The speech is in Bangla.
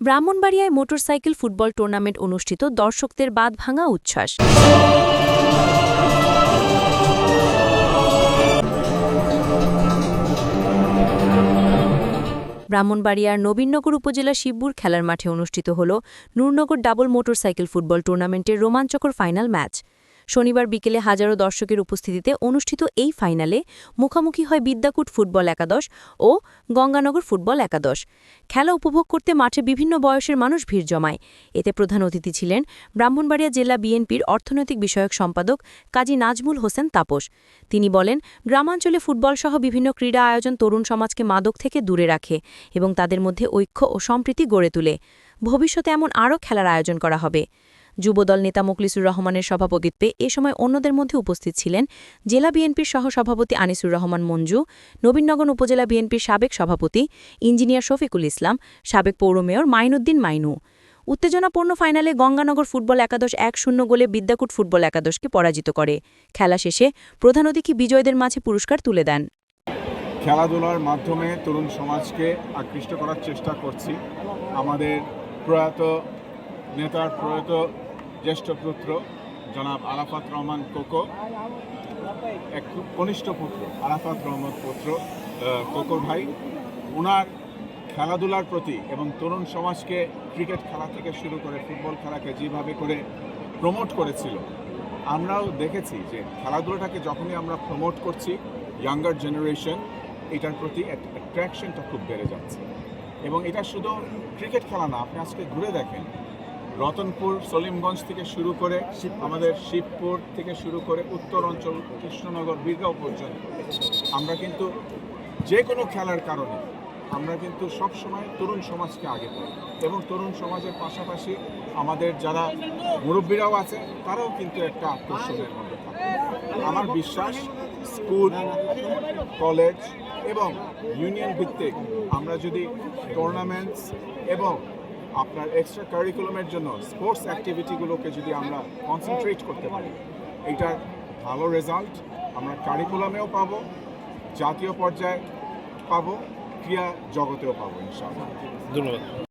ব্রাহ্মণবাড়িয়ায় মোটরসাইকেল ফুটবল টুর্নামেন্ট অনুষ্ঠিত, দর্শকদের বাঁধভাঙা উচ্ছ্বাস। ব্রাহ্মণবাড়িয়ার নবীনগর উপজেলা শিবপুর খেলার মাঠে অনুষ্ঠিত হল নূরনগর ডাবল মোটরসাইকেল ফুটবল টুর্নামেন্টের রোমাঞ্চকর ফাইনাল ম্যাচ। শনিবার বিকেলে হাজারো দর্শকের উপস্থিতিতে অনুষ্ঠিত এই ফাইনালে মুখোমুখি হয় বিদ্যাকূট ফুটবল একাদশ ও গঙ্গানগর ফুটবল একাদশ। খেলা উপভোগ করতে মাঠে বিভিন্ন বয়সের মানুষ ভিড় জমায়। এতে প্রধান অতিথি ছিলেন ব্রাহ্মণবাড়িয়া জেলা বিএনপির অর্থনৈতিক বিষয়ক সম্পাদক কাজী নাজমুল হোসেন তাপস। তিনি বলেন, গ্রামাঞ্চলে ফুটবলসহ বিভিন্ন ক্রীড়া আয়োজন তরুণ সমাজকে মাদক থেকে দূরে রাখে এবং তাদের মধ্যে ঐক্য ও সম্প্রীতি গড়ে তোলে। ভবিষ্যতে এমন আরও খেলার আয়োজন করা হবে। যুবদল নেতা মোখলিসুর রহমানের সভাপতিত্বে এ সময় অন্যদের মধ্যে উপস্থিত ছিলেন জেলা বিএনপির সহসভাপতি আনিসুর রহমান মঞ্জু, নবীনগর উপজেলা বিএনপির সাবেক সভাপতি ইঞ্জিনিয়ার শফিকুল ইসলাম, সাবেক পৌর মেয়র মাইনুদ্দিন মাইনু। উত্তেজনাপূর্ণ ফাইনালে গঙ্গানগর ফুটবল একাদশ ১-০ গোলে বিদ্যাকূট ফুটবল একাদশকে পরাজিত করে। খেলা শেষে প্রধান অতিথি বিজয়ীদের মাঝে পুরস্কার তুলে দেন। খেলাধুলার মাধ্যমে তরুণ সমাজকে আকৃষ্ট করার চেষ্টা করছি। আমাদের প্রয়াত নেতার প্রয়াত জ্যেষ্ঠ পুত্র জনাব আরাফাত রহমান কোকো, এক খুব কনিষ্ঠ পুত্র আরাফাত রহমান পুত্র কোকো ভাই, ওনার খেলাধুলার প্রতি এবং তরুণ সমাজকে ক্রিকেট খেলা থেকে শুরু করে ফুটবল খেলাকে যেভাবে করে প্রমোট করেছিল, আমরাও দেখেছি যে খেলাধুলাটাকে যখনই আমরা প্রমোট করছি, ইয়াঙ্গার জেনারেশন এটার প্রতি অ্যাট্রাকশনটা খুব বেড়ে যাচ্ছে। এবং এটা শুধু ক্রিকেট খেলা না, আপনি আজকে ঘুরে দেখেন, রতনপুর সলিমগঞ্জ থেকে শুরু করে আমাদের শিবপুর থেকে শুরু করে উত্তর অঞ্চল কৃষ্ণনগর বীরগাঁও পর্যন্ত আমরা কিন্তু যে কোনো খেলার কারণে আমরা কিন্তু সবসময় তরুণ সমাজকে আগে পাই এবং তরুণ সমাজের পাশাপাশি আমাদের যারা মুরব্বীরাও আছে তারাও কিন্তু একটা আকর্ষণের মধ্যে থাকে। আমার বিশ্বাস স্কুল, কলেজ এবং ইউনিয়ন ভিত্তিক আমরা যদি টুর্নামেন্টস এবং আপনার এক্সট্রা কারিকুলামের জন্য স্পোর্টস অ্যাক্টিভিটিগুলোকে যদি আমরা কনসেন্ট্রেট করতে পারি, এইটার ভালো রেজাল্ট আমরা কারিকুলামেও পাবো, জাতীয় পর্যায়ে পাবো, ক্রীড়া জগতেও পাবো ইনশাআল্লাহ। ধন্যবাদ।